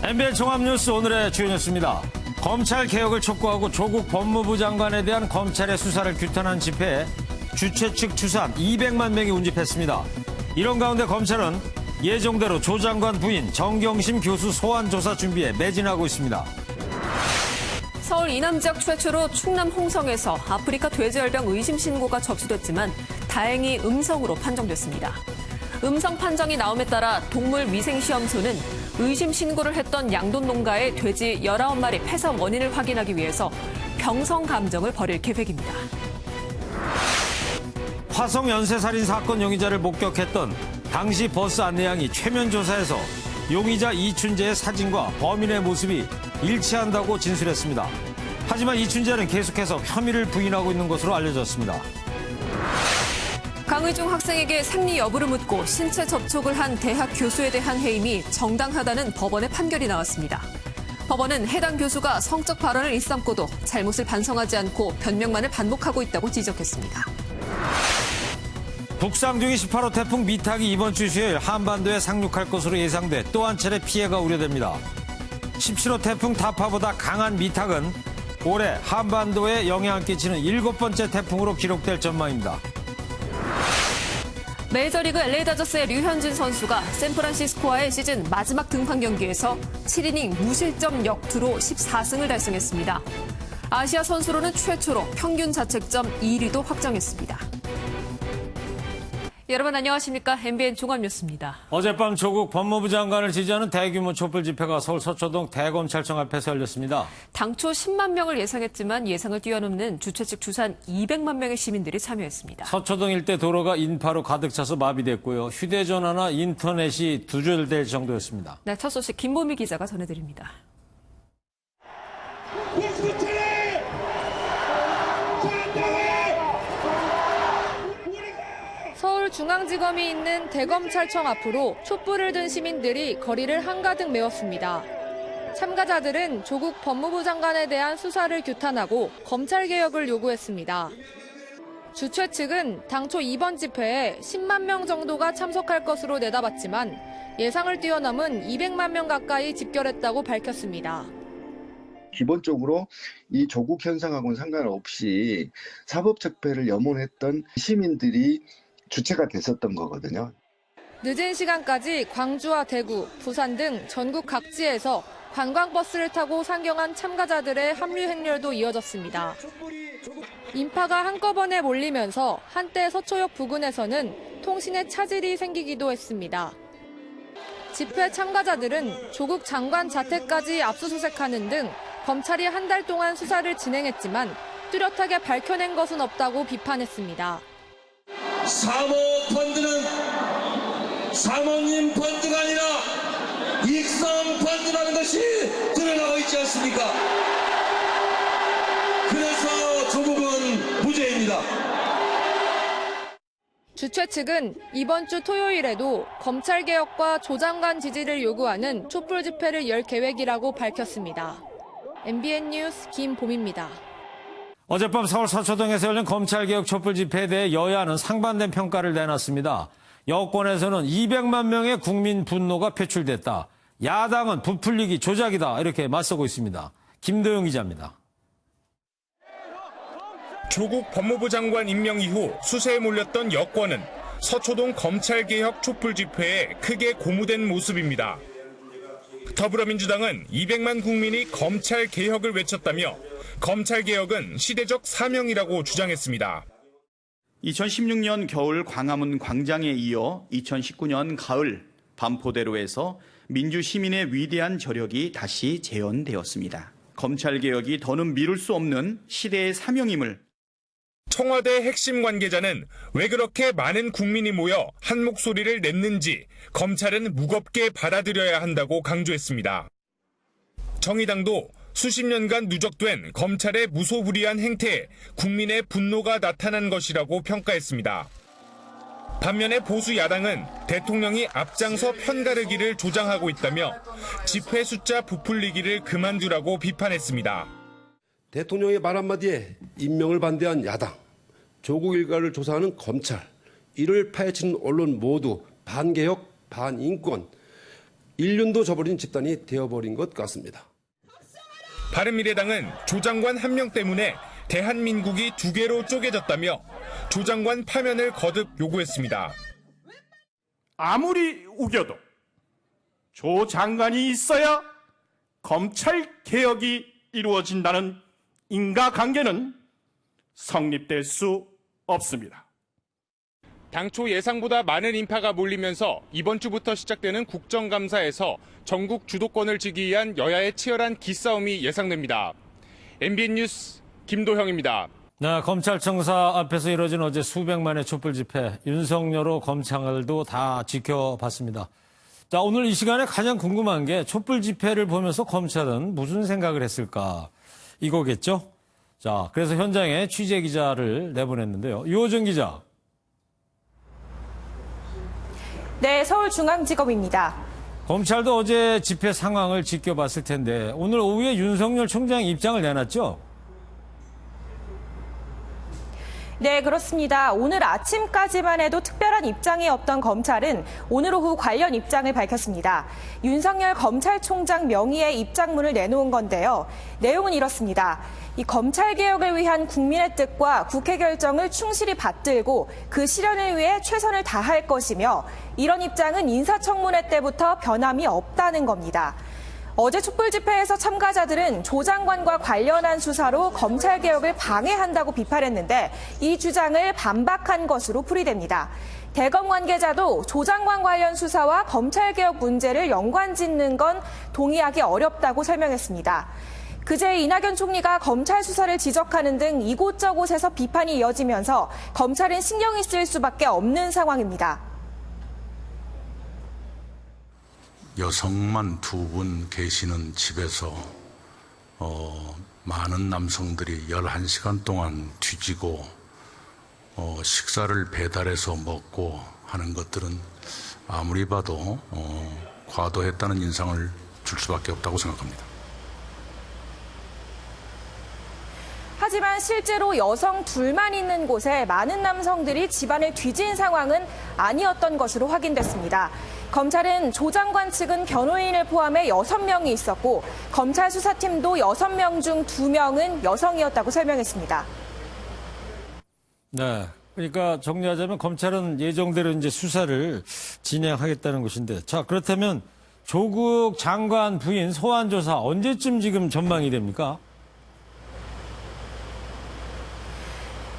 MBN 종합뉴스 오늘의 주요 뉴스입니다. 검찰 개혁을 촉구하고 조국 법무부 장관에 대한 검찰의 수사를 규탄한 집회에 주최 측 추산 200만 명이 운집했습니다. 이런 가운데 검찰은 예정대로 조 장관 부인 정경심 교수 소환 조사 준비에 매진하고 있습니다. 서울 이남 지역 최초로 충남 홍성에서 아프리카 돼지열병 의심 신고가 접수됐지만 다행히 음성으로 판정됐습니다. 음성 판정이 나옴에 따라 동물위생시험소는 의심 신고를 했던 양돈 농가의 돼지 19마리 폐사 원인을 확인하기 위해서 병성 감정을 벌일 계획입니다. 화성 연쇄살인 사건 용의자를 목격했던 당시 버스 안내양이 최면 조사에서 용의자 이춘재의 사진과 범인의 모습이 일치한다고 진술했습니다. 하지만 이춘재는 계속해서 혐의를 부인하고 있는 것으로 알려졌습니다. 강의중 학생에게 생리 여부를 묻고 신체 접촉을 한 대학 교수에 대한 해임이 정당하다는 법원의 판결이 나왔습니다. 법원은 해당 교수가 성적 발언을 일삼고도 잘못을 반성하지 않고 변명만을 반복하고 있다고 지적했습니다. 북상 중인 18호 태풍 미탁이 이번 주 수요일 한반도에 상륙할 것으로 예상돼 또 한 차례 피해가 우려됩니다. 17호 태풍 타파보다 강한 미탁은 올해 한반도에 영향을 끼치는 7번째 태풍으로 기록될 전망입니다. 메이저리그 LA 다저스의 류현진 선수가 샌프란시스코와의 시즌 마지막 등판 경기에서 7이닝 무실점 역투로 14승을 달성했습니다. 아시아 선수로는 최초로 평균 자책점 1위도 확정했습니다. 여러분 안녕하십니까? MBN 종합뉴스입니다. 어젯밤 조국 법무부 장관을 지지하는 대규모 촛불 집회가 서울 서초동 대검찰청 앞에서 열렸습니다. 당초 10만 명을 예상했지만 예상을 뛰어넘는 주최 측 주산 200만 명의 시민들이 참여했습니다. 서초동 일대 도로가 인파로 가득 차서 마비됐고요. 휴대전화나 인터넷이 두절될 정도였습니다. 네, 첫 소식 김보미 기자가 전해드립니다. 서울중앙지검이 있는 대검찰청 앞으로 촛불을 든 시민들이 거리를 한가득 메웠습니다. 참가자들은 조국 법무부 장관에 대한 수사를 규탄하고 검찰개혁을 요구했습니다. 주최 측은 당초 이번 집회에 10만 명 정도가 참석할 것으로 내다봤지만 예상을 뛰어넘은 200만 명 가까이 집결했다고 밝혔습니다. 기본적으로 이 조국 현상하고는 상관없이 사법적폐를 염원했던 시민들이 주체가 됐었던 거거든요. 늦은 시간까지 광주와 대구, 부산 등 전국 각지에서 관광버스를 타고 상경한 참가자들의 합류 행렬도 이어졌습니다. 인파가 한꺼번에 몰리면서 한때 서초역 부근에서는 통신에 차질이 생기기도 했습니다. 집회 참가자들은 조국 장관 자택까지 압수수색하는 등 검찰이 한 달 동안 수사를 진행했지만 뚜렷하게 밝혀낸 것은 없다고 비판했습니다. 사모펀드는 사모님 펀드가 아니라 익성 펀드라는 것이 드러나고 있지 않습니까? 그래서 조국은 무죄입니다. 주최 측은 이번 주 토요일에도 검찰개혁과 조 장관 지지를 요구하는 촛불 집회를 열 계획이라고 밝혔습니다. MBN 뉴스 김봄입니다. 어젯밤 서울 서초동에서 열린 검찰개혁 촛불 집회에 대해 여야는 상반된 평가를 내놨습니다. 여권에서는 200만 명의 국민 분노가 표출됐다. 야당은 부풀리기 조작이다. 이렇게 맞서고 있습니다. 김도영 기자입니다. 조국 법무부 장관 임명 이후 수세에 몰렸던 여권은 서초동 검찰개혁 촛불 집회에 크게 고무된 모습입니다. 더불어민주당은 200만 국민이 검찰개혁을 외쳤다며 검찰개혁은 시대적 사명이라고 주장했습니다. 2016년 겨울 광화문 광장에 이어 2019년 가을 반포대로에서 민주시민의 위대한 저력이 다시 재현되었습니다. 검찰개혁이 더는 미룰 수 없는 시대의 사명임을 청와대 핵심 관계자는 왜 그렇게 많은 국민이 모여 한 목소리를 냈는지 검찰은 무겁게 받아들여야 한다고 강조했습니다. 정의당도 수십 년간 누적된 검찰의 무소불위한 행태에 국민의 분노가 나타난 것이라고 평가했습니다. 반면에 보수 야당은 대통령이 앞장서 편가르기를 조장하고 있다며 집회 숫자 부풀리기를 그만두라고 비판했습니다. 대통령의 말 한마디에 임명을 반대한 야당, 조국 일가를 조사하는 검찰, 이를 파헤치는 언론 모두 반개혁, 반인권, 인륜도 저버린 집단이 되어버린 것 같습니다. 바른미래당은 조 장관 한 명 때문에 대한민국이 두 개로 쪼개졌다며 조 장관 파면을 거듭 요구했습니다. 아무리 우겨도 조 장관이 있어야 검찰 개혁이 이루어진다는 인과관계는 성립될 수 없습니다. 당초 예상보다 많은 인파가 몰리면서 이번 주부터 시작되는 국정감사에서 전국 주도권을 쥐기 위한 여야의 치열한 기싸움이 예상됩니다. MBN 뉴스 김도형입니다. 네, 검찰청사 앞에서 이뤄진 어제 수백만의 촛불 집회, 윤석열호 검찰도 다 지켜봤습니다. 자, 오늘 이 시간에 가장 궁금한 게 촛불 집회를 보면서 검찰은 무슨 생각을 했을까? 이거겠죠? 자, 그래서 현장에 취재 기자를 내보냈는데요. 유호정 기자. 네, 서울중앙지검입니다. 검찰도 어제 집회 상황을 지켜봤을 텐데 오늘 오후에 윤석열 총장이 입장을 내놨죠? 네, 그렇습니다. 오늘 아침까지만 해도 특별한 입장이 없던 검찰은 오늘 오후 관련 입장을 밝혔습니다. 윤석열 검찰총장 명의의 입장문을 내놓은 건데요. 내용은 이렇습니다. 이 검찰개혁을 위한 국민의 뜻과 국회 결정을 충실히 받들고 그 실현을 위해 최선을 다할 것이며 이런 입장은 인사청문회 때부터 변함이 없다는 겁니다. 어제 촛불 집회에서 참가자들은 조 장관과 관련한 수사로 검찰개혁을 방해한다고 비판했는데 이 주장을 반박한 것으로 풀이됩니다. 대검 관계자도 조 장관 관련 수사와 검찰개혁 문제를 연관짓는 건 동의하기 어렵다고 설명했습니다. 그제 이낙연 총리가 검찰 수사를 지적하는 등 이곳저곳에서 비판이 이어지면서 검찰은 신경이 쓰일 수밖에 없는 상황입니다. 여성만 2분 계시는 집에서 많은 남성들이 11시간 동안 뒤지고 식사를 배달해서 먹고 하는 것들은 아무리 봐도 과도했다는 인상을 줄 수밖에 없다고 생각합니다. 하지만 실제로 여성 둘만 있는 곳에 많은 남성들이 집안을 뒤진 상황은 아니었던 것으로 확인됐습니다. 검찰은 조 장관 측은 변호인을 포함해 6명이 있었고 검찰 수사팀도 6명 중 2명은 여성이었다고 설명했습니다. 네. 그러니까 정리하자면 검찰은 예정대로 이제 수사를 진행하겠다는 것인데, 자, 그렇다면 조국 장관 부인 소환 조사 언제쯤 지금 전망이 됩니까?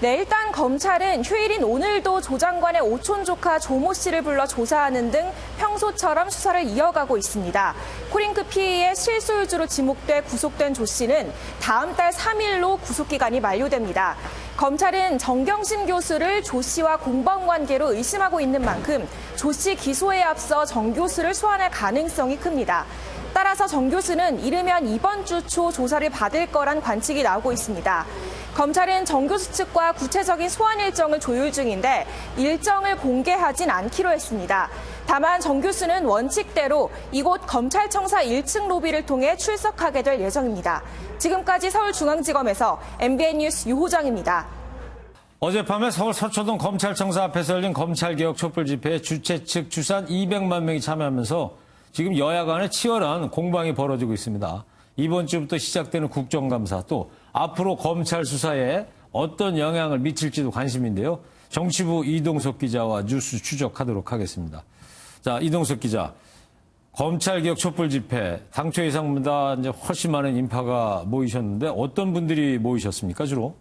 네, 일단 검찰은 휴일인 오늘도 조 장관의 오촌 조카 조모 씨를 불러 조사하는 등 평소처럼 수사를 이어가고 있습니다. 코링크 피의의 실소유주로 지목돼 구속된 조 씨는 다음 달 3일로 구속기간이 만료됩니다. 검찰은 정경심 교수를 조 씨와 공범관계로 의심하고 있는 만큼 조 씨 기소에 앞서 정 교수를 소환할 가능성이 큽니다. 따라서 정 교수는 이르면 이번 주 초 조사를 받을 거란 관측이 나오고 있습니다. 검찰은 정 교수 측과 구체적인 소환 일정을 조율 중인데 일정을 공개하진 않기로 했습니다. 다만 정 교수는 원칙대로 이곳 검찰청사 1층 로비를 통해 출석하게 될 예정입니다. 지금까지 서울중앙지검에서 MBN 뉴스 유호정입니다. 어젯밤에 서울 서초동 검찰청사 앞에서 열린 검찰개혁 촛불 집회에 주최 측 주산 200만 명이 참여하면서 지금 여야 간에 치열한 공방이 벌어지고 있습니다. 이번 주부터 시작되는 국정감사, 또 앞으로 검찰 수사에 어떤 영향을 미칠지도 관심인데요. 정치부 이동석 기자와 뉴스 추적하도록 하겠습니다. 자, 이동석 기자. 검찰개혁 촛불 집회, 당초 예상보다 이제 훨씬 많은 인파가 모이셨는데 어떤 분들이 모이셨습니까, 주로?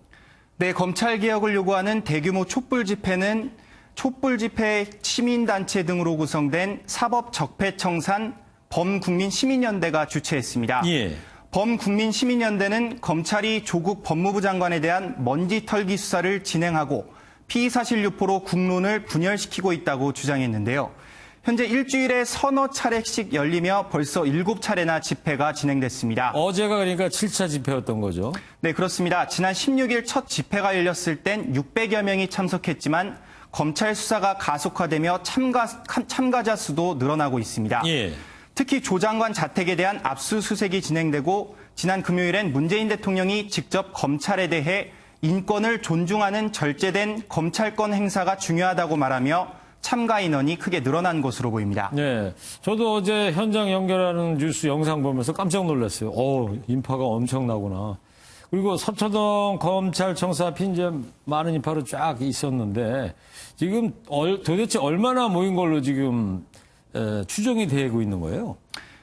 네, 검찰개혁을 요구하는 대규모 촛불 집회는 촛불 집회 시민단체 등으로 구성된 사법적폐청산 범국민시민연대가 주최했습니다. 예. 범국민시민연대는 검찰이 조국 법무부 장관에 대한 먼지 털기 수사를 진행하고 피의사실 유포로 국론을 분열시키고 있다고 주장했는데요. 현재 일주일에 서너 차례씩 열리며 벌써 7차례나 집회가 진행됐습니다. 어제가 그러니까 7차 집회였던 거죠? 네, 그렇습니다. 지난 16일 첫 집회가 열렸을 땐 600여 명이 참석했지만 검찰 수사가 가속화되며 참가자 수도 늘어나고 있습니다. 예. 특히 조 장관 자택에 대한 압수수색이 진행되고 지난 금요일엔 문재인 대통령이 직접 검찰에 대해 인권을 존중하는 절제된 검찰권 행사가 중요하다고 말하며 참가 인원이 크게 늘어난 것으로 보입니다. 네, 저도 어제 현장 연결하는 뉴스 영상 보면서 깜짝 놀랐어요. 인파가 엄청나구나. 그리고 서초동 검찰청사 앞이 이제 많은 인파로 쫙 있었는데 지금 도대체 얼마나 모인 걸로 지금 추정이 되고 있는 거예요?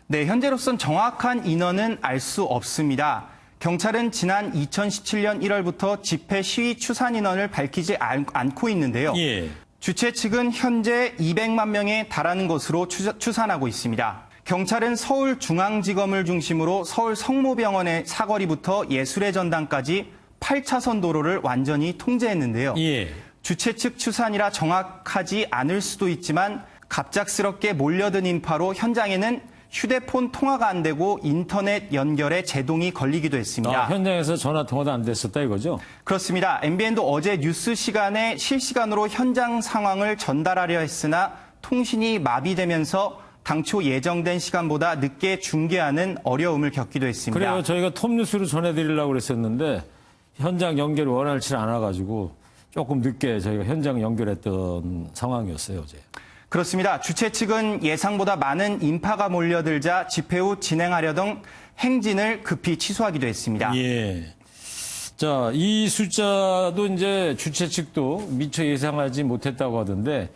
네, 현재로선 정확한 인원은 알 수 없습니다. 경찰은 지난 2017년 1월부터 집회 시위 추산 인원을 밝히지 않고 있는데요. 예. 주최 측은 현재 200만 명에 달하는 것으로 추산하고 있습니다. 경찰은 서울중앙지검을 중심으로 서울 성모병원의 사거리부터 예술의 전당까지 8차선 도로를 완전히 통제했는데요. 예. 주최 측 추산이라 정확하지 않을 수도 있지만 갑작스럽게 몰려든 인파로 현장에는 휴대폰 통화가 안 되고 인터넷 연결에 제동이 걸리기도 했습니다. 현장에서 전화 통화도 안 됐었다 이거죠? 그렇습니다. MBN도 어제 뉴스 시간에 실시간으로 현장 상황을 전달하려 했으나 통신이 마비되면서 당초 예정된 시간보다 늦게 중계하는 어려움을 겪기도 했습니다. 그래요. 저희가 톱뉴스로 전해드리려고 그랬었는데 현장 연결이 원활치 않아가지고 조금 늦게 저희가 현장 연결했던 상황이었어요, 어제. 그렇습니다. 주최 측은 예상보다 많은 인파가 몰려들자 집회 후 진행하려던 행진을 급히 취소하기도 했습니다. 예. 자, 이 숫자도 이제 주최 측도 미처 예상하지 못했다고 하던데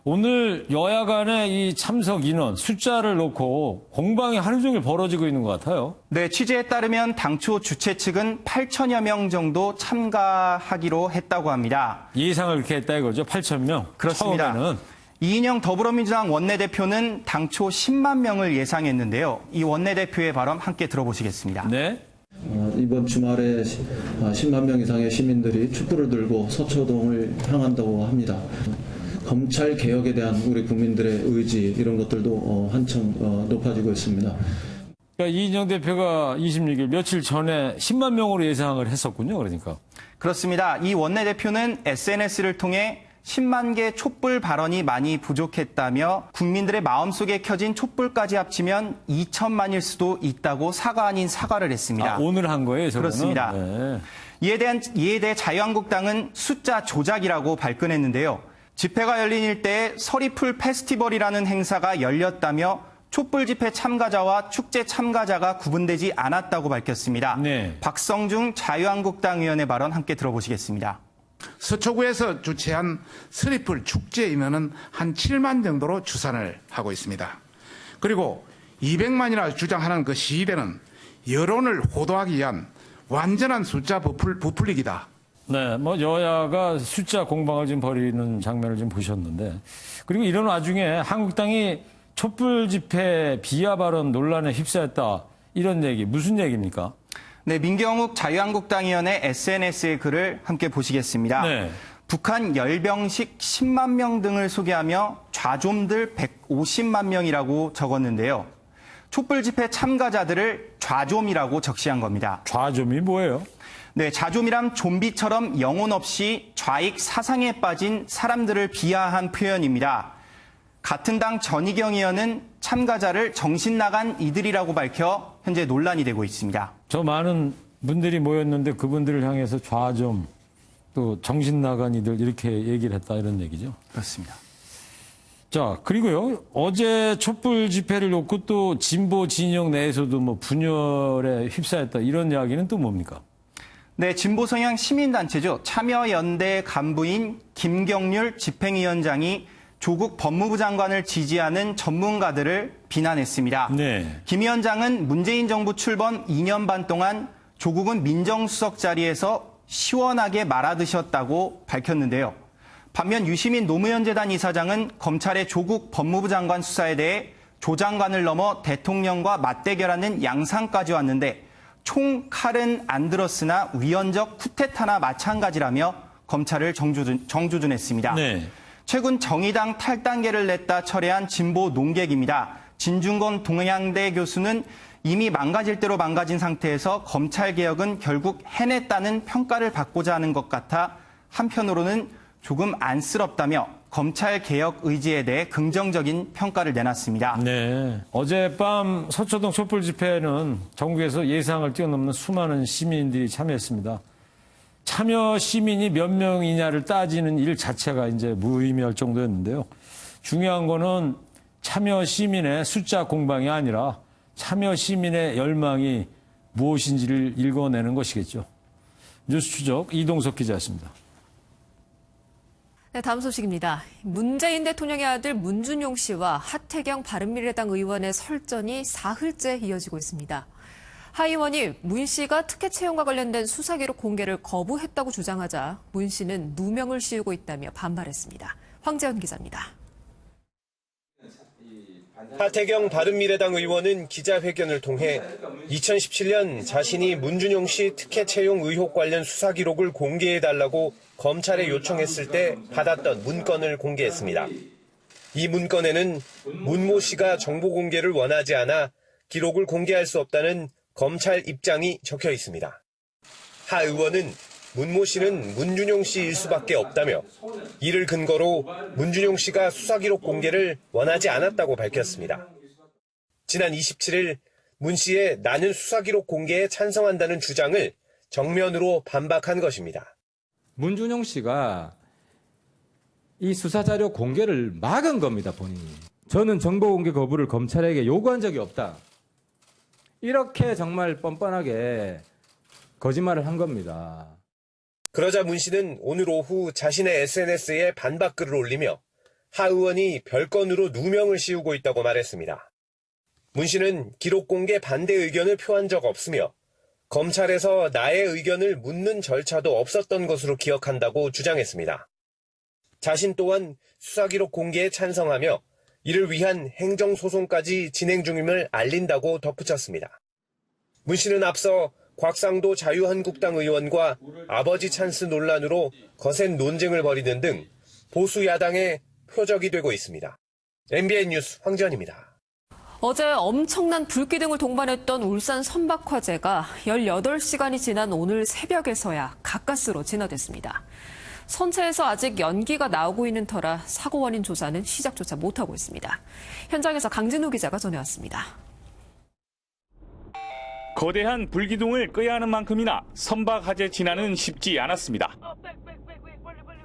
오늘 여야 간의 이 참석 인원 숫자를 놓고 공방이 하루 종일 벌어지고 있는 것 같아요. 네, 취재에 따르면 당초 주최 측은 8천여 명 정도 참가하기로 했다고 합니다. 예상을 그렇게 했다 이거죠? 8천 명? 그렇습니다. 처음에는. 이인영 더불어민주당 원내대표는 당초 10만 명을 예상했는데요. 이 원내대표의 발언 함께 들어보시겠습니다. 네. 이번 주말에 10만 명 이상의 시민들이 촛불을 들고 서초동을 향한다고 합니다. 검찰 개혁에 대한 우리 국민들의 의지 이런 것들도 한층 높아지고 있습니다. 그러니까 이인영 대표가 26일 며칠 전에 10만 명으로 예상을 했었군요. 그러니까. 그렇습니다. 이 원내대표는 SNS를 통해 10만 개 촛불 발언이 많이 부족했다며 국민들의 마음속에 켜진 촛불까지 합치면 2천만일 수도 있다고 사과 아닌 사과를 했습니다. 오늘 한 거예요, 저거는? 그렇습니다. 네. 이에 대해 자유한국당은 숫자 조작이라고 발끈했는데요. 집회가 열린 일대에 서리풀 페스티벌이라는 행사가 열렸다며 촛불 집회 참가자와 축제 참가자가 구분되지 않았다고 밝혔습니다. 네. 박성중 자유한국당 의원의 발언 함께 들어보시겠습니다. 서초구에서 주최한 서리풀 축제 인원은 한 7만 정도로 추산을 하고 있습니다. 그리고 200만이나 주장하는 그 시위대는 여론을 호도하기 위한 완전한 숫자 부풀리기다. 네, 뭐 여야가 숫자 공방을 지금 벌이는 장면을 좀 보셨는데, 그리고 이런 와중에 한국당이 촛불 집회 비하 발언 논란에 휩싸였다 이런 얘기 무슨 얘기입니까? 네, 민경욱 자유한국당 의원의 SNS의 글을 함께 보시겠습니다. 네. 북한 열병식 10만 명 등을 소개하며 좌좀들 150만 명이라고 적었는데요. 촛불 집회 참가자들을 좌좀이라고 적시한 겁니다. 좌좀이 뭐예요? 네, 좌좀이란 좀비처럼 영혼 없이 좌익 사상에 빠진 사람들을 비하한 표현입니다. 같은 당 전희경 의원은 참가자를 정신 나간 이들이라고 밝혀 현재 논란이 되고 있습니다. 저 많은 분들이 모였는데 그분들을 향해서 좌좀 또 정신 나간 이들 이렇게 얘기를 했다 이런 얘기죠. 그렇습니다. 자, 그리고요. 어제 촛불 집회를 놓고 또 진보 진영 내에서도 뭐 분열에 휩싸였다 이런 이야기는 또 뭡니까? 네, 진보 성향 시민단체죠. 참여연대 간부인 김경률 집행위원장이 조국 법무부 장관을 지지하는 전문가들을 비난했습니다. 네. 김 위원장은 문재인 정부 출범 2년 반 동안 조국은 민정수석 자리에서 시원하게 말아드셨다고 밝혔는데요. 반면 유시민 노무현 재단 이사장은 검찰의 조국 법무부 장관 수사에 대해 조 장관을 넘어 대통령과 맞대결하는 양상까지 왔는데 총 칼은 안 들었으나 위헌적 쿠데타나 마찬가지라며 검찰을 정주준했습니다. 네. 최근 정의당 탈당계를 냈다 철회한 진보 농객입니다. 진중권 동양대 교수는 이미 망가질 대로 망가진 상태에서 검찰개혁은 결국 해냈다는 평가를 받고자 하는 것 같아 한편으로는 조금 안쓰럽다며 검찰개혁 의지에 대해 긍정적인 평가를 내놨습니다. 네. 어젯밤 서초동 촛불 집회는 전국에서 예상을 뛰어넘는 수많은 시민들이 참여했습니다. 참여 시민이 몇 명이냐를 따지는 일 자체가 이제 무의미할 정도였는데요. 중요한 거는 참여 시민의 숫자 공방이 아니라 참여 시민의 열망이 무엇인지를 읽어내는 것이겠죠. 뉴스 추적 이동석 기자였습니다. 네, 다음 소식입니다. 문재인 대통령의 아들 문준용 씨와 하태경 바른미래당 의원의 설전이 사흘째 이어지고 있습니다. 하 의원이 문 씨가 특혜 채용과 관련된 수사 기록 공개를 거부했다고 주장하자 문 씨는 누명을 씌우고 있다며 반발했습니다. 황재현 기자입니다. 하태경 바른미래당 의원은 기자회견을 통해 2017년 자신이 문준용 씨 특혜 채용 의혹 관련 수사 기록을 공개해달라고 검찰에 요청했을 때 받았던 문건을 공개했습니다. 이 문건에는 문모 씨가 정보 공개를 원하지 않아 기록을 공개할 수 없다는 검찰 입장이 적혀 있습니다. 하 의원은 문모 씨는 문준용 씨일 수밖에 없다며 이를 근거로 문준용 씨가 수사 기록 공개를 원하지 않았다고 밝혔습니다. 지난 27일 문 씨의 나는 수사 기록 공개에 찬성한다는 주장을 정면으로 반박한 것입니다. 문준용 씨가 이 수사자료 공개를 막은 겁니다, 본인이. 저는 정보 공개 거부를 검찰에게 요구한 적이 없다. 이렇게 정말 뻔뻔하게 거짓말을 한 겁니다. 그러자 문 씨는 오늘 오후 자신의 SNS에 반박글을 올리며 하 의원이 별건으로 누명을 씌우고 있다고 말했습니다. 문 씨는 기록 공개 반대 의견을 표한 적 없으며 검찰에서 나의 의견을 묻는 절차도 없었던 것으로 기억한다고 주장했습니다. 자신 또한 수사 기록 공개에 찬성하며 이를 위한 행정소송까지 진행 중임을 알린다고 덧붙였습니다. 문 씨는 앞서 곽상도 자유한국당 의원과 아버지 찬스 논란으로 거센 논쟁을 벌이는 등 보수 야당의 표적이 되고 있습니다. MBN 뉴스 황지연입니다. 어제 엄청난 불기둥을 동반했던 울산 선박화재가 18시간이 지난 오늘 새벽에서야 가까스로 진화됐습니다. 선체에서 아직 연기가 나오고 있는 터라 사고 원인 조사는 시작조차 못하고 있습니다. 현장에서 강진우 기자가 전해왔습니다. 거대한 불기둥을 끄야 하는 만큼이나 선박화재 진화는 쉽지 않았습니다.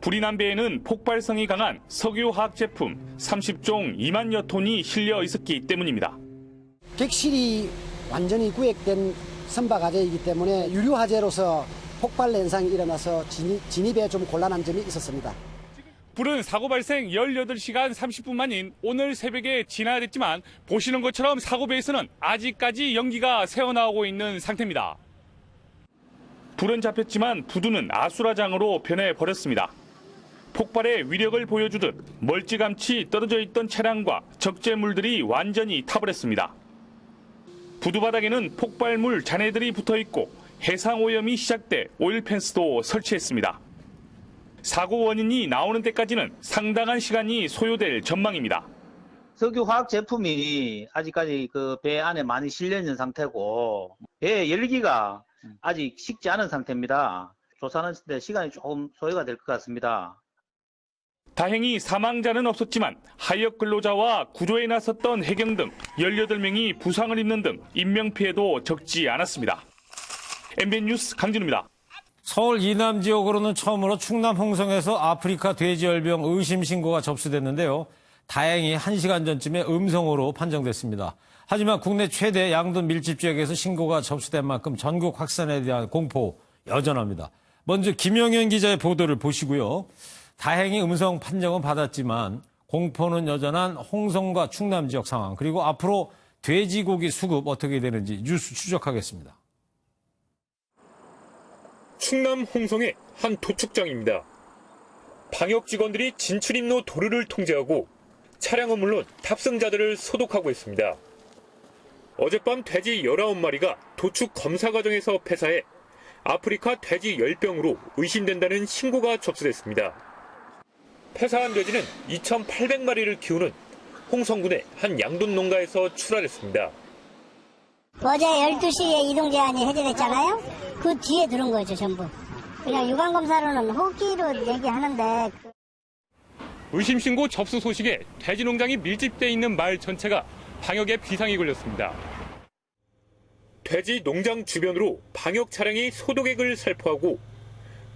불이 난 배에는 폭발성이 강한 석유화학 제품 30종 2만여 톤이 실려 있었기 때문입니다. 객실이 완전히 구획된 선박화재이기 때문에 유류화재로서 폭발 현상이 일어나서 진입에 좀 곤란한 점이 있었습니다. 불은 사고 발생 18시간 30분 만인 오늘 새벽에 진화됐지만 보시는 것처럼 사고배에서는 아직까지 연기가 새어나오고 있는 상태입니다. 불은 잡혔지만 부두는 아수라장으로 변해버렸습니다. 폭발의 위력을 보여주듯 멀찌감치 떨어져 있던 차량과 적재물들이 완전히 타버렸습니다. 부두 바닥에는 폭발물 잔해들이 붙어있고 해상 오염이 시작돼 오일펜스도 설치했습니다. 사고 원인이 나오는 데까지는 상당한 시간이 소요될 전망입니다. 석유화학 제품이 아직까지 그 배 안에 많이 실려 있는 상태고 배 열기가 아직 식지 않은 상태입니다. 조사하는 데 시간이 조금 소요가 될 것 같습니다. 다행히 사망자는 없었지만 하역 근로자와 구조에 나섰던 해경 등 18명이 부상을 입는 등 인명피해도 적지 않았습니다. MBN 뉴스 강진우입니다. 서울 이남 지역으로는 처음으로 충남 홍성에서 아프리카 돼지열병 의심 신고가 접수됐는데요. 다행히 1시간 전쯤에 음성으로 판정됐습니다. 하지만 국내 최대 양돈 밀집 지역에서 신고가 접수된 만큼 전국 확산에 대한 공포 여전합니다. 먼저 김영현 기자의 보도를 보시고요. 다행히 음성 판정은 받았지만 공포는 여전한 홍성과 충남 지역 상황, 그리고 앞으로 돼지고기 수급 어떻게 되는지 뉴스 추적하겠습니다. 충남 홍성의 한 도축장입니다. 방역 직원들이 진출입로 도로를 통제하고 차량은 물론 탑승자들을 소독하고 있습니다. 어젯밤 돼지 19마리가 도축 검사 과정에서 폐사해 아프리카 돼지 열병으로 의심된다는 신고가 접수됐습니다. 폐사한 돼지는 2,800마리를 키우는 홍성군의 한 양돈 농가에서 출하됐습니다. 어제 12시에 이동 제한이 해제됐잖아요. 그 뒤에 들은 거죠, 전부. 그냥 유관검사로는 호기로 얘기하는데. 의심 신고 접수 소식에 돼지 농장이 밀집돼 있는 마을 전체가 방역에 비상이 걸렸습니다. 돼지 농장 주변으로 방역 차량이 소독액을 살포하고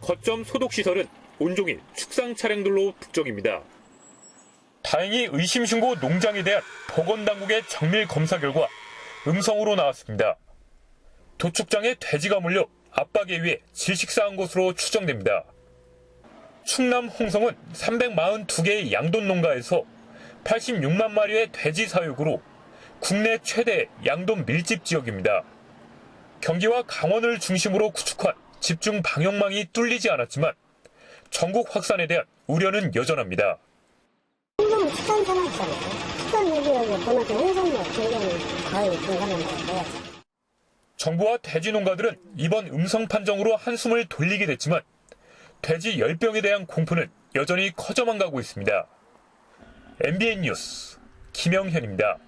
거점 소독시설은 온종일 축상 차량들로 북적입니다. 다행히 의심 신고 농장에 대한 보건당국의 정밀 검사 결과 음성으로 나왔습니다. 도축장에 돼지가 몰려 압박에 의해 질식사한 것으로 추정됩니다. 충남 홍성은 342개의 양돈 농가에서 86만 마리의 돼지 사육으로 국내 최대 양돈 밀집 지역입니다. 경기와 강원을 중심으로 구축한 집중 방역망이 뚫리지 않았지만 전국 확산에 대한 우려는 여전합니다. 홍성은 축산 산업이잖아요. 축산 얘기하고 보니까 홍성도 굉장히 거의 공감합니다. 정부와 돼지 농가들은 이번 음성 판정으로 한숨을 돌리게 됐지만 돼지 열병에 대한 공포는 여전히 커져만 가고 있습니다. MBN 뉴스 김영현입니다.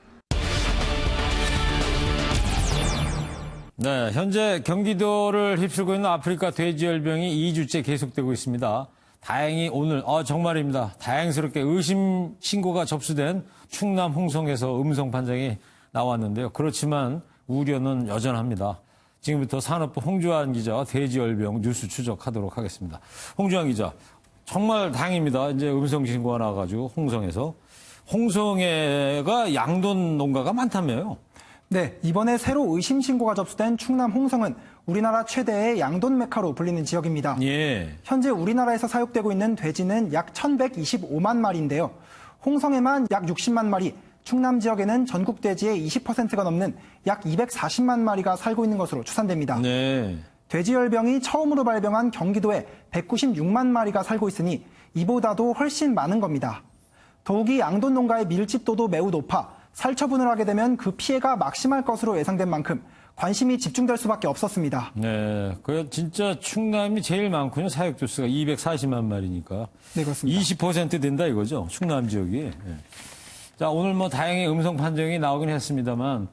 네, 현재 경기도를 휩쓸고 있는 아프리카 돼지열병이 2주째 계속되고 있습니다. 다행히 오늘, 정말입니다. 다행스럽게 의심 신고가 접수된 충남 홍성에서 음성 판정이 나왔는데요. 그렇지만 우려는 여전합니다. 지금부터 산업부 홍주환 기자와 돼지열병 뉴스 추적하도록 하겠습니다. 홍주환 기자, 정말 다행입니다. 이제 음성 신고가 나와가지고 홍성에서. 홍성에가 양돈 농가가 많다며요. 네, 이번에 새로 의심 신고가 접수된 충남 홍성은 우리나라 최대의 양돈 메카로 불리는 지역입니다. 예. 현재 우리나라에서 사육되고 있는 돼지는 약 1,125만 마리인데요. 홍성에만 약 60만 마리, 충남 지역에는 전국 돼지의 20%가 넘는 약 240만 마리가 살고 있는 것으로 추산됩니다. 네. 돼지열병이 처음으로 발병한 경기도에 196만 마리가 살고 있으니 이보다도 훨씬 많은 겁니다. 더욱이 양돈 농가의 밀집도도 매우 높아 살처분을 하게 되면 그 피해가 막심할 것으로 예상된 만큼 관심이 집중될 수밖에 없었습니다. 네, 그 진짜 충남이 제일 많군요. 사육 두수가 240만 마리니까. 네, 그렇습니다. 20% 된다 이거죠. 충남 지역이. 네. 자, 오늘 뭐 다행히 음성 판정이 나오긴 했습니다만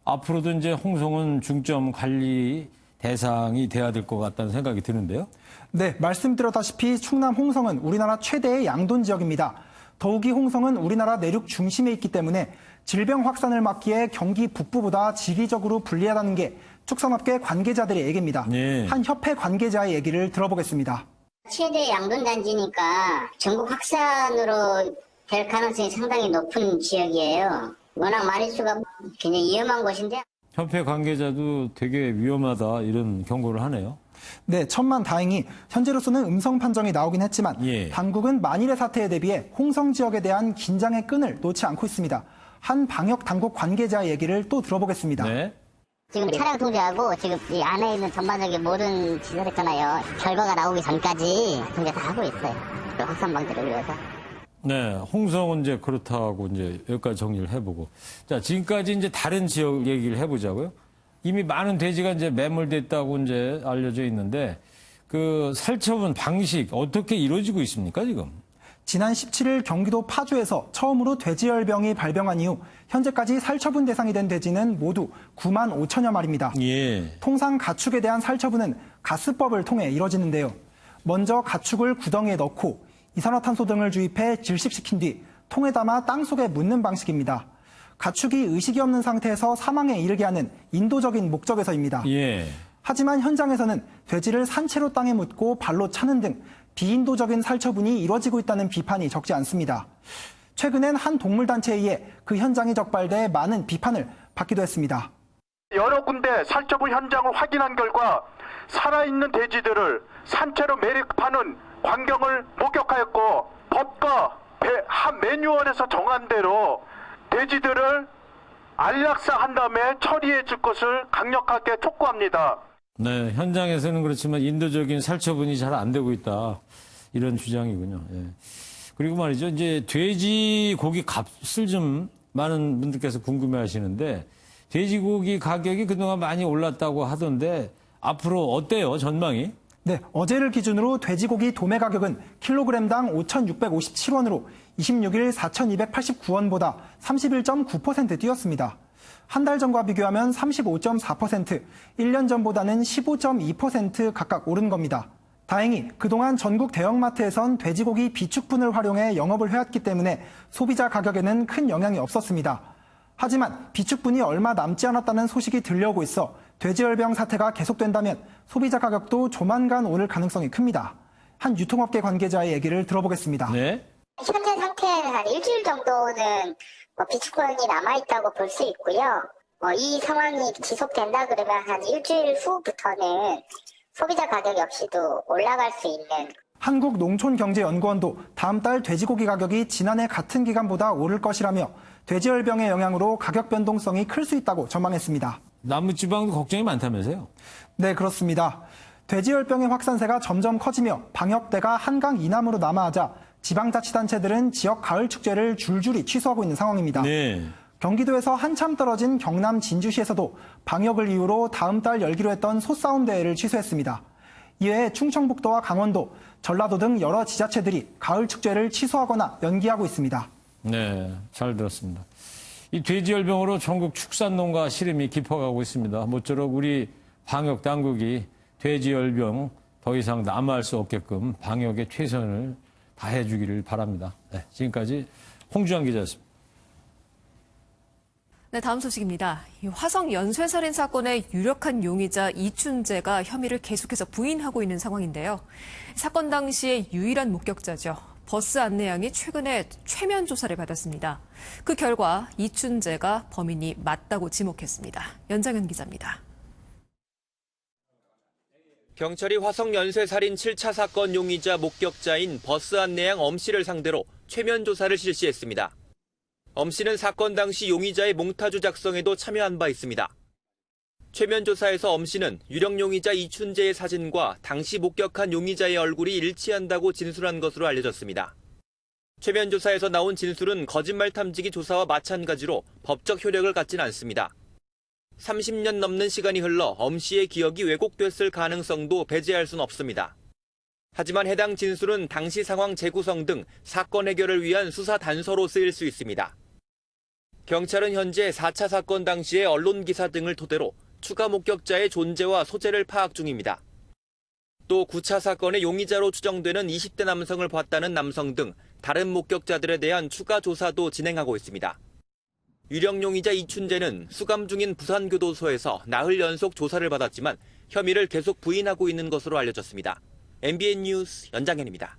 앞으로도 이제 홍성은 중점 관리 대상이 돼야 될 것 같다는 생각이 드는데요. 네, 말씀드렸다시피 충남 홍성은 우리나라 최대의 양돈 지역입니다. 더욱이 홍성은 우리나라 내륙 중심에 있기 때문에 질병 확산을 막기에 경기 북부보다 지리적으로 불리하다는 게 축산업계 관계자들의 얘기입니다. 네. 한 협회 관계자의 얘기를 들어보겠습니다. 최대 양돈 단지니까 전국 확산으로 될 가능성이 상당히 높은 지역이에요. 워낙 마리수가 굉장히 위험한 곳인데. 협회 관계자도 되게 위험하다 이런 경고를 하네요. 네, 천만다행히 현재로서는 음성 판정이 나오긴 했지만 당국은 만일의 사태에 대비해 홍성 지역에 대한 긴장의 끈을 놓지 않고 있습니다. 한 방역 당국 관계자의 얘기를 또 들어보겠습니다. 네. 지금 차량 통제하고 지금 이 안에 있는 전반적인 모든 시설 있잖아요. 결과가 나오기 전까지 통제 다 하고 있어요. 그 확산 방지를 위해서. 네, 홍성은 이제 그렇다고 이제 여기까지 정리를 해보고. 자, 지금까지 이제 다른 지역 얘기를 해보자고요. 이미 많은 돼지가 이제 매몰됐다고 이제 알려져 있는데 그 살처분 방식 어떻게 이루어지고 있습니까, 지금? 지난 17일 경기도 파주에서 처음으로 돼지열병이 발병한 이후 현재까지 살처분 대상이 된 돼지는 모두 9만 5천여 마리입니다. 예. 통상 가축에 대한 살처분은 가스법을 통해 이뤄지는데요. 먼저 가축을 구덩이에 넣고 이산화탄소 등을 주입해 질식시킨 뒤 통에 담아 땅속에 묻는 방식입니다. 가축이 의식이 없는 상태에서 사망에 이르게 하는 인도적인 목적에서입니다. 예. 하지만 현장에서는 돼지를 산채로 땅에 묻고 발로 차는 등 비인도적인 살처분이 이뤄지고 있다는 비판이 적지 않습니다. 최근엔 한 동물단체에 의해 그 현장이 적발돼 많은 비판을 받기도 했습니다. 여러 군데 살처분 현장을 확인한 결과 살아있는 돼지들을 산채로 매립하는 광경을 목격하였고 법과 한 매뉴얼에서 정한 대로 돼지들을 안락사한 다음에 처리해 줄 것을 강력하게 촉구합니다. 네, 현장에서는 그렇지만 인도적인 살처분이 잘 안 되고 있다. 이런 주장이군요. 예. 그리고 말이죠. 이제 돼지고기 값을 좀 많은 분들께서 궁금해 하시는데 돼지고기 가격이 그동안 많이 올랐다고 하던데 앞으로 어때요, 전망이? 네, 어제를 기준으로 돼지고기 도매 가격은 킬로그램당 5,657원으로 26일 4,289원보다 31.9% 뛰었습니다. 한 달 전과 비교하면 35.4%, 1년 전보다는 15.2% 각각 오른 겁니다. 다행히 그동안 전국 대형마트에선 돼지고기 비축분을 활용해 영업을 해왔기 때문에 소비자 가격에는 큰 영향이 없었습니다. 하지만 비축분이 얼마 남지 않았다는 소식이 들려오고 있어 돼지열병 사태가 계속된다면 소비자 가격도 조만간 오를 가능성이 큽니다. 한 유통업계 관계자의 얘기를 들어보겠습니다. 네. 현재 상태는 한 일주일 정도는 비축분이 남아있다고 볼 수 있고요. 이 상황이 지속된다 그러면 한 일주일 후부터는 소비자 가격 역시도 올라갈 수 있는. 한국농촌경제연구원도 다음 달 돼지고기 가격이 지난해 같은 기간보다 오를 것이라며 돼지열병의 영향으로 가격 변동성이 클 수 있다고 전망했습니다. 남부지방도 걱정이 많다면서요? 네, 그렇습니다. 돼지열병의 확산세가 점점 커지며 방역대가 한강 이남으로 남하하자 지방자치단체들은 지역 가을 축제를 줄줄이 취소하고 있는 상황입니다. 네. 경기도에서 한참 떨어진 경남 진주시에서도 방역을 이유로 다음 달 열기로 했던 소싸움 대회를 취소했습니다. 이외에 충청북도와 강원도, 전라도 등 여러 지자체들이 가을 축제를 취소하거나 연기하고 있습니다. 네, 잘 들었습니다. 이 돼지열병으로 전국 축산농가 시름이 깊어가고 있습니다. 모쪼록 우리 방역 당국이 돼지열병 더 이상 남아할 수 없게끔 방역에 최선을 다해 주기를 바랍니다. 네, 지금까지 홍주환 기자였습니다. 네, 다음 소식입니다. 이 화성 연쇄살인 사건의 유력한 용의자 이춘재가 혐의를 계속해서 부인하고 있는 상황인데요. 사건 당시의 유일한 목격자죠. 버스 안내양이 최근에 최면 조사를 받았습니다. 그 결과 이춘재가 범인이 맞다고 지목했습니다. 연장현 기자입니다. 경찰이 화성 연쇄살인 7차 사건 용의자 목격자인 버스 안내양 엄 씨를 상대로 최면 조사를 실시했습니다. 엄 씨는 사건 당시 용의자의 몽타주 작성에도 참여한 바 있습니다. 최면 조사에서 엄 씨는 유력 용의자 이춘재의 사진과 당시 목격한 용의자의 얼굴이 일치한다고 진술한 것으로 알려졌습니다. 최면 조사에서 나온 진술은 거짓말 탐지기 조사와 마찬가지로 법적 효력을 갖진 않습니다. 30년 넘는 시간이 흘러 엄 씨의 기억이 왜곡됐을 가능성도 배제할 순 없습니다. 하지만 해당 진술은 당시 상황 재구성 등 사건 해결을 위한 수사 단서로 쓰일 수 있습니다. 경찰은 현재 4차 사건 당시의 언론 기사 등을 토대로 추가 목격자의 존재와 소재를 파악 중입니다. 또 9차 사건의 용의자로 추정되는 20대 남성을 봤다는 남성 등 다른 목격자들에 대한 추가 조사도 진행하고 있습니다. 유력 용의자 이춘재는 수감 중인 부산교도소에서 나흘 연속 조사를 받았지만 혐의를 계속 부인하고 있는 것으로 알려졌습니다. MBN 뉴스 연장현입니다.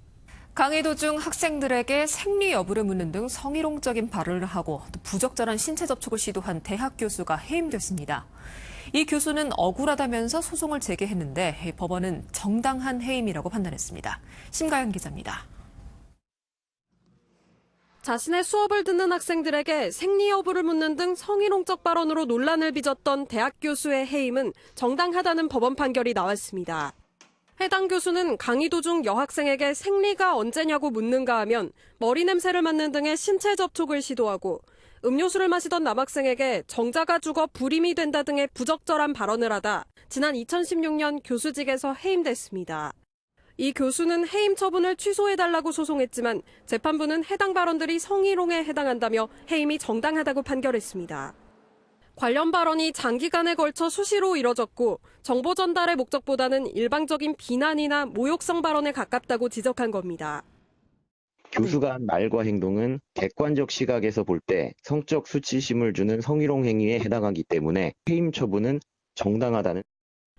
강의 도중 학생들에게 생리 여부를 묻는 등 성희롱적인 발언을 하고 또 부적절한 신체 접촉을 시도한 대학 교수가 해임됐습니다. 이 교수는 억울하다면서 소송을 제기했는데 법원은 정당한 해임이라고 판단했습니다. 심가연 기자입니다. 자신의 수업을 듣는 학생들에게 생리 여부를 묻는 등 성희롱적 발언으로 논란을 빚었던 대학 교수의 해임은 정당하다는 법원 판결이 나왔습니다. 해당 교수는 강의 도중 여학생에게 생리가 언제냐고 묻는가 하면 머리 냄새를 맡는 등의 신체 접촉을 시도하고 음료수를 마시던 남학생에게 정자가 죽어 불임이 된다 등의 부적절한 발언을 하다 지난 2016년 교수직에서 해임됐습니다. 이 교수는 해임 처분을 취소해달라고 소송했지만 재판부는 해당 발언들이 성희롱에 해당한다며 해임이 정당하다고 판결했습니다. 관련 발언이 장기간에 걸쳐 수시로 이뤄졌고 정보 전달의 목적보다는 일방적인 비난이나 모욕성 발언에 가깝다고 지적한 겁니다. 교수가 한 말과 행동은 객관적 시각에서 볼 때 성적 수치심을 주는 성희롱 행위에 해당하기 때문에 해임 처분은 정당하다는.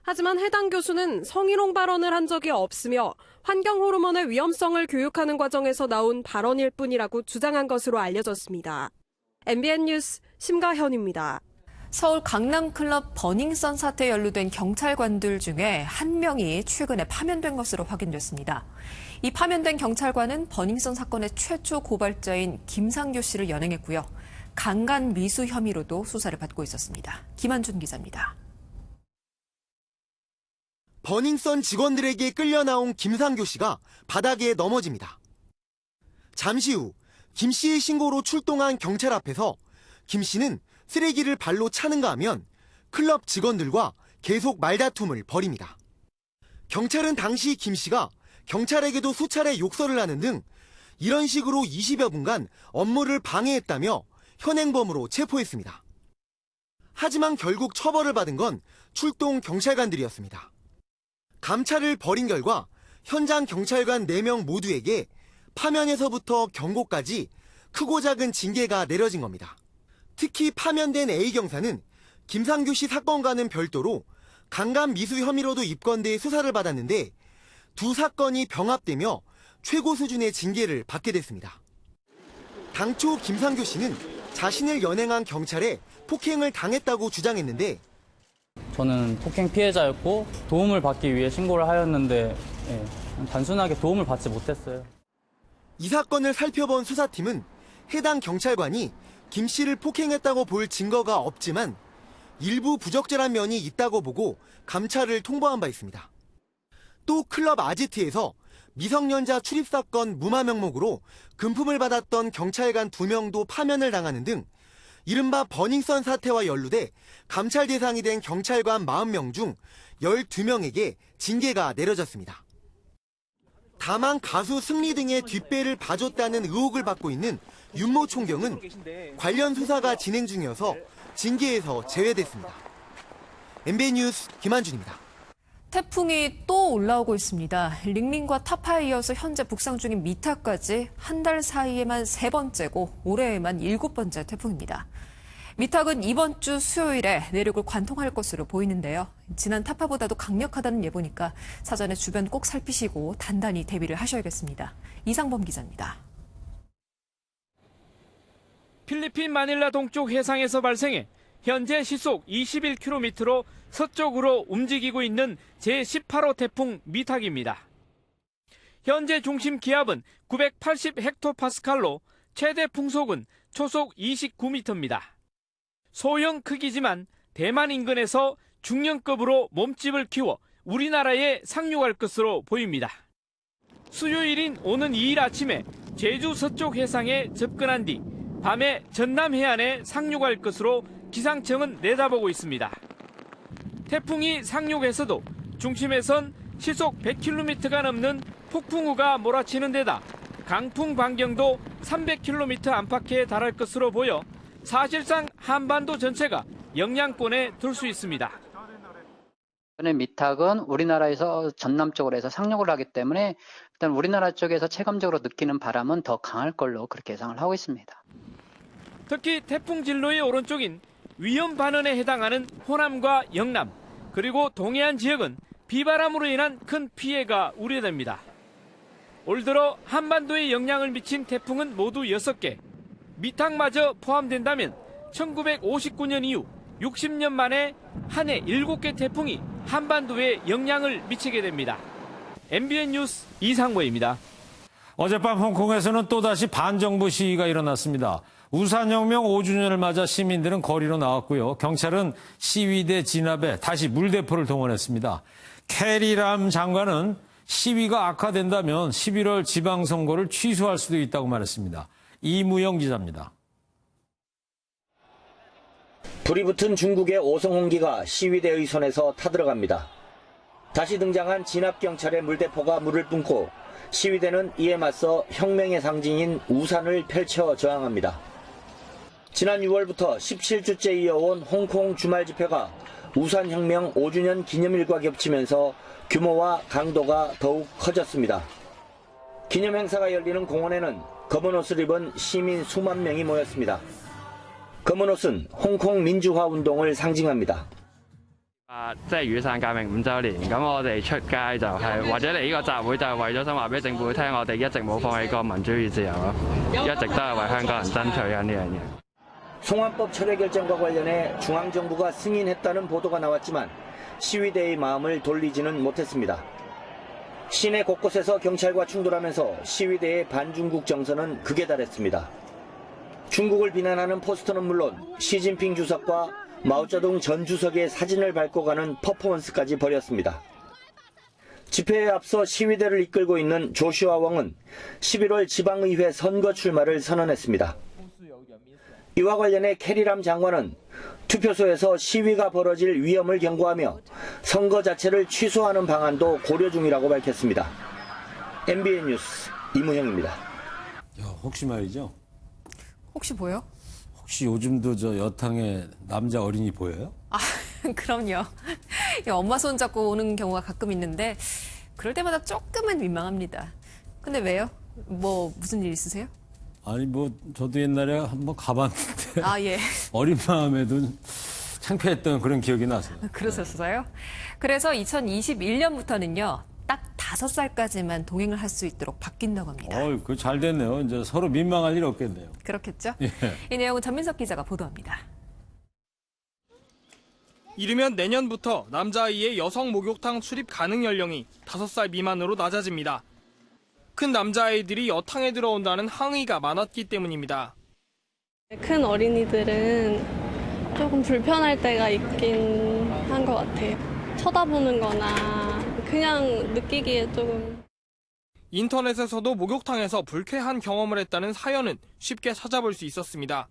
하지만 해당 교수는 성희롱 발언을 한 적이 없으며 환경 호르몬의 위험성을 교육하는 과정에서 나온 발언일 뿐이라고 주장한 것으로 알려졌습니다. MBN 뉴스 심가현입니다. 서울 강남클럽 버닝썬 사태에 연루된 경찰관들 중에 한 명이 최근에 파면된 것으로 확인됐습니다. 이 파면된 경찰관은 버닝썬 사건의 최초 고발자인 김상규 씨를 연행했고요. 강간 미수 혐의로도 수사를 받고 있었습니다. 김한준 기자입니다. 버닝썬 직원들에게 끌려 나온 김상규 씨가 바닥에 넘어집니다. 잠시 후 김 씨의 신고로 출동한 경찰 앞에서 김 씨는 쓰레기를 발로 차는가 하면 클럽 직원들과 계속 말다툼을 벌입니다. 경찰은 당시 김 씨가 경찰에게도 수차례 욕설을 하는 등 이런 식으로 20여 분간 업무를 방해했다며 현행범으로 체포했습니다. 하지만 결국 처벌을 받은 건 출동 경찰관들이었습니다. 감찰을 벌인 결과 현장 경찰관 4명 모두에게 파면에서부터 경고까지 크고 작은 징계가 내려진 겁니다. 특히 파면된 A 경사는 김상규 씨 사건과는 별도로 강간 미수 혐의로도 입건돼 수사를 받았는데 두 사건이 병합되며 최고 수준의 징계를 받게 됐습니다. 당초 김상규 씨는 자신을 연행한 경찰에 폭행을 당했다고 주장했는데 저는 폭행 피해자였고 도움을 받기 위해 신고를 하였는데 단순하게 도움을 받지 못했어요. 이 사건을 살펴본 수사팀은 해당 경찰관이 김 씨를 폭행했다고 볼 증거가 없지만 일부 부적절한 면이 있다고 보고 감찰을 통보한 바 있습니다. 또 클럽 아지트에서 미성년자 출입사건 무마 명목으로 금품을 받았던 경찰관 2명도 파면을 당하는 등 이른바 버닝썬 사태와 연루돼 감찰 대상이 된 경찰관 40명 중 12명에게 징계가 내려졌습니다. 다만 가수 승리 등의 뒷배를 봐줬다는 의혹을 받고 있는 윤모 총경은 관련 수사가 진행 중이어서 징계에서 제외됐습니다. MBN 뉴스 김한준입니다. 태풍이 또 올라오고 있습니다. 링링과 타파에 이어서 현재 북상 중인 미타까지 한 달 사이에만 3번째고 올해에만 7번째 태풍입니다. 미탁은 이번 주 수요일에 내륙을 관통할 것으로 보이는데요. 지난 타파보다도 강력하다는 예보니까 사전에 주변 꼭 살피시고 단단히 대비를 하셔야겠습니다. 이상범 기자입니다. 필리핀 마닐라 동쪽 해상에서 발생해 현재 시속 21km로 서쪽으로 움직이고 있는 제18호 태풍 미탁입니다. 현재 중심 기압은 980헥토파스칼로 최대 풍속은 초속 29m입니다. 소형 크기지만 대만 인근에서 중형급으로 몸집을 키워 우리나라에 상륙할 것으로 보입니다. 수요일인 오는 2일 아침에 제주 서쪽 해상에 접근한 뒤 밤에 전남 해안에 상륙할 것으로 기상청은 내다보고 있습니다. 태풍이 상륙해서도 중심에선 시속 100km가 넘는 폭풍우가 몰아치는 데다 강풍 반경도 300km 안팎에 달할 것으로 보여 사실상 한반도 전체가 영향권에 들 수 있습니다. 이번에 미탁은 우리나라에서 전남쪽으로 해서 상륙을 하기 때문에 일단 우리나라 쪽에서 체감적으로 느끼는 바람은 더 강할 걸로 그렇게 예상을 하고 있습니다. 특히 태풍 진로의 오른쪽인 위험 반원에 해당하는 호남과 영남 그리고 동해안 지역은 비바람으로 인한 큰 피해가 우려됩니다. 올 들어 한반도에 영향을 미친 태풍은 모두 6개, 미탁마저 포함된다면 1959년 이후 60년 만에 한 해 7개 태풍이 한반도에 영향을 미치게 됩니다. MBN 뉴스 이상모입니다. 어젯밤 홍콩에서는 또다시 반정부 시위가 일어났습니다. 우산혁명 5주년을 맞아 시민들은 거리로 나왔고요. 경찰은 시위대 진압에 다시 물대포를 동원했습니다. 캐리람 장관은 시위가 악화된다면 11월 지방선거를 취소할 수도 있다고 말했습니다. 이무영 기자입니다. 불이 붙은 중국의 오성홍기가 시위대의 손에서 타들어갑니다. 다시 등장한 진압경찰의 물대포가 물을 뿜고 시위대는 이에 맞서 혁명의 상징인 우산을 펼쳐 저항합니다. 지난 6월부터 17주째 이어온 홍콩 주말 집회가 우산혁명 5주년 기념일과 겹치면서 규모와 강도가 더욱 커졌습니다. 기념행사가 열리는 공원에는 검은 옷을 입은 시민 수만 명이 모였습니다. 검은 옷은 홍콩 민주화 운동을 상징합니다. 即係雨傘革命5週年，咁我哋出街就係或者嚟呢個集會就係為咗想話俾政府聽，我哋一直冇放棄過民主與自由咯，一直都係為香港人爭取緊呢樣嘢。 송환법 철회 결정과 관련해 중앙정부가 승인했다는 보도가 나왔지만 시위대의 마음을 돌리지는 못했습니다. 시내 곳곳에서 경찰과 충돌하면서 시위대의 반중국 정서는 극에 달했습니다. 중국을 비난하는 포스터는 물론 시진핑 주석과 마오쩌둥 전 주석의 사진을 밟고 가는 퍼포먼스까지 벌였습니다. 집회에 앞서 시위대를 이끌고 있는 조슈아 웡은 11월 지방의회 선거 출마를 선언했습니다. 이와 관련해 캐리람 장관은 투표소에서 시위가 벌어질 위험을 경고하며 선거 자체를 취소하는 방안도 고려 중이라고 밝혔습니다. MBN 뉴스 이무형입니다. 혹시 말이죠? 혹시 보여? 혹시 요즘도 저 여탕에 남자 어린이 보여요? 아, 그럼요. 엄마 손 잡고 오는 경우가 가끔 있는데 그럴 때마다 조금은 민망합니다. 근데 왜요? 뭐 무슨 일 있으세요? 아니 뭐 저도 옛날에 한번 가봤는데 아, 예. 어린 마음에도 창피했던 그런 기억이 나서요. 그러셨어요? 그래서 2021년부터는요. 딱 5살까지만 동행을 할 수 있도록 바뀐다고 합니다. 그거 잘 됐네요. 이제 서로 민망할 일 없겠네요. 그렇겠죠? 예. 이 내용은 전민석 기자가 보도합니다. 이르면 내년부터 남자아이의 여성 목욕탕 출입 가능 연령이 5살 미만으로 낮아집니다. 큰 남자아이들이 여탕에 들어온다는 항의가 많았기 때문입니다. 큰 어린이들은 조금 불편할 때가 있긴 한 것 같아요. 쳐다보는 거나 그냥 느끼기에 조금. 인터넷에서도 목욕탕에서 불쾌한 경험을 했다는 사연은 쉽게 찾아볼 수 있었습니다.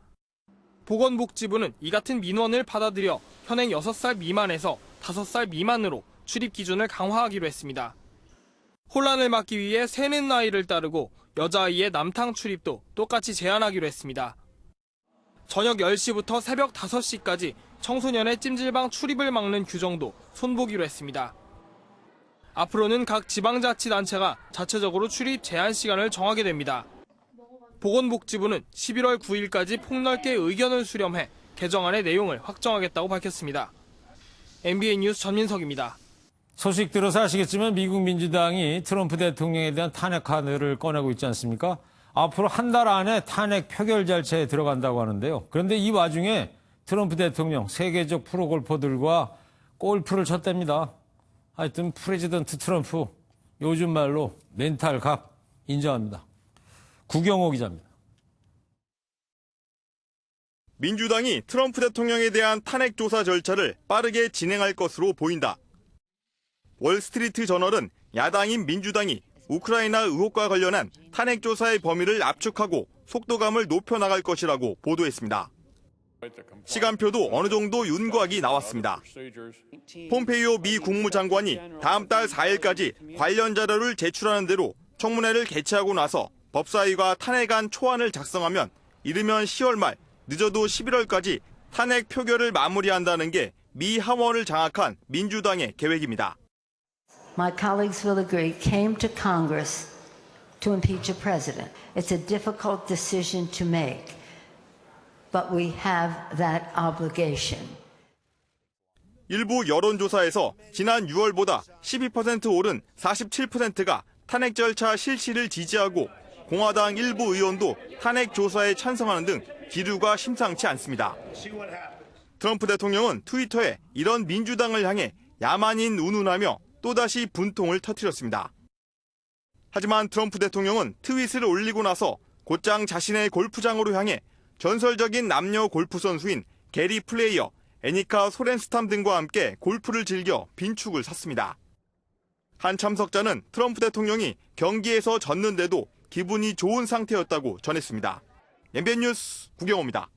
보건복지부는 이 같은 민원을 받아들여 현행 6살 미만에서 5살 미만으로 출입 기준을 강화하기로 했습니다. 혼란을 막기 위해 새는 나이를 따르고 여자아이의 남탕 출입도 똑같이 제한하기로 했습니다. 저녁 10시부터 새벽 5시까지 청소년의 찜질방 출입을 막는 규정도 손보기로 했습니다. 앞으로는 각 지방자치단체가 자체적으로 출입 제한 시간을 정하게 됩니다. 보건복지부는 11월 9일까지 폭넓게 의견을 수렴해 개정안의 내용을 확정하겠다고 밝혔습니다. MBN 뉴스 전민석입니다. 소식 들어서 아시겠지만 미국 민주당이 트럼프 대통령에 대한 탄핵안을 꺼내고 있지 않습니까? 앞으로 한 달 안에 탄핵 표결 절차에 들어간다고 하는데요. 그런데 이 와중에 트럼프 대통령 세계적 프로골퍼들과 골프를 쳤답니다. 하여튼 프레지던트 트럼프 요즘 말로 멘탈 각 인정합니다. 구경호 기자입니다. 민주당이 트럼프 대통령에 대한 탄핵 조사 절차를 빠르게 진행할 것으로 보인다. 월스트리트 저널은 야당인 민주당이 우크라이나 의혹과 관련한 탄핵 조사의 범위를 압축하고 속도감을 높여나갈 것이라고 보도했습니다. 시간표도 어느 정도 윤곽이 나왔습니다. 폼페이오 미 국무장관이 다음 달 4일까지 관련 자료를 제출하는 대로 청문회를 개최하고 나서 법사위가 탄핵안 초안을 작성하면 이르면 10월 말, 늦어도 11월까지 탄핵 표결을 마무리한다는 게 미 하원을 장악한 민주당의 계획입니다. My colleagues will agree, came to Congress to impeach a president. It's a difficult decision to make, but we have that obligation. 일부 여론조사에서 지난 6월보다 12% 오른 47%가 탄핵 절차 실시를 지지하고 공화당 일부 의원도 탄핵 조사에 찬성하는 등 기류가 심상치 않습니다. 트럼프 대통령은 트위터에 이런 민주당을 향해 야만인 운운하며 또다시 분통을 터뜨렸습니다. 하지만 트럼프 대통령은 트윗을 올리고 나서 곧장 자신의 골프장으로 향해 전설적인 남녀 골프 선수인 게리 플레이어, 애니카 소렌스탐 등과 함께 골프를 즐겨 빈축을 샀습니다. 한 참석자는 트럼프 대통령이 경기에서 졌는데도 기분이 좋은 상태였다고 전했습니다. MBN 뉴스 구경호입니다.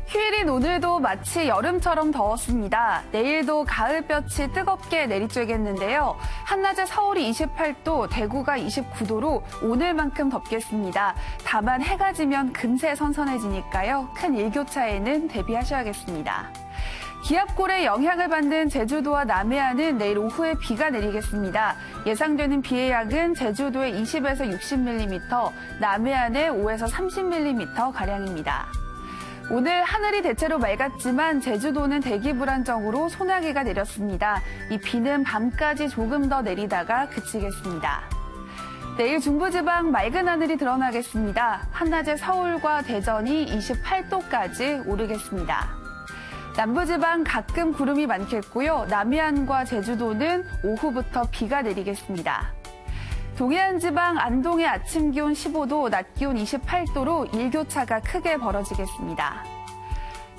휴일인 오늘도 마치 여름처럼 더웠습니다. 내일도 가을볕이 뜨겁게 내리쬐겠는데요. 한낮에 서울이 28도, 대구가 29도로 오늘만큼 덥겠습니다. 다만 해가 지면 금세 선선해지니까요. 큰 일교차에는 대비하셔야겠습니다. 기압골의 영향을 받는 제주도와 남해안은 내일 오후에 비가 내리겠습니다. 예상되는 비의 양은 제주도에 20에서 60mm, 남해안에 5에서 30mm가량입니다. 오늘 하늘이 대체로 맑았지만 제주도는 대기 불안정으로 소나기가 내렸습니다. 이 비는 밤까지 조금 더 내리다가 그치겠습니다. 내일 중부지방 맑은 하늘이 드러나겠습니다. 한낮에 서울과 대전이 28도까지 오르겠습니다. 남부지방 가끔 구름이 많겠고요. 남해안과 제주도는 오후부터 비가 내리겠습니다. 동해안 지방 안동의 아침 기온 15도, 낮 기온 28도로 일교차가 크게 벌어지겠습니다.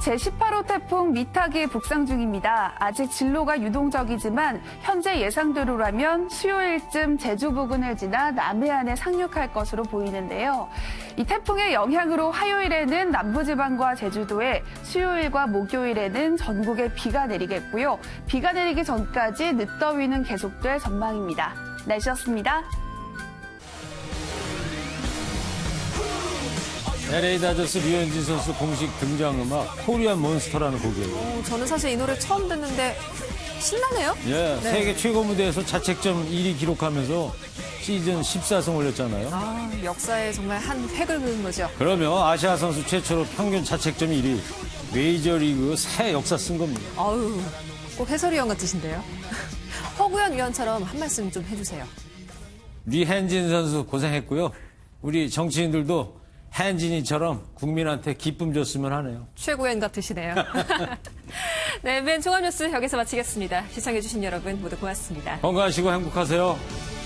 제18호 태풍 미탁이 북상 중입니다. 아직 진로가 유동적이지만 현재 예상대로라면 수요일쯤 제주 부근을 지나 남해안에 상륙할 것으로 보이는데요. 이 태풍의 영향으로 화요일에는 남부지방과 제주도에, 수요일과 목요일에는 전국에 비가 내리겠고요. 비가 내리기 전까지 늦더위는 계속될 전망입니다. 날씨였습니다. LA 다저스 류현진 선수 공식 등장음악 코리안 몬스터라는 곡이에요. 저는 사실 이 노래 처음 듣는데 신나네요. 예, 네. 세계 최고 무대에서 자책점 1위 기록하면서 시즌 14승 올렸잖아요. 아, 역사에 정말 한 획을 그은 거죠. 그러면 아시아 선수 최초로 평균 자책점 1위, 메이저리그 새 역사 쓴 겁니다. 아우, 꼭 해설위원 같으신데요. 허구현 위원처럼 한 말씀 좀 해주세요. 류현진 선수 고생했고요. 우리 정치인들도 한진이처럼 국민한테 기쁨 줬으면 하네요. 최고연 같으시네요. 네, 맨 종합뉴스 여기서 마치겠습니다. 시청해주신 여러분 모두 고맙습니다. 건강하시고 행복하세요.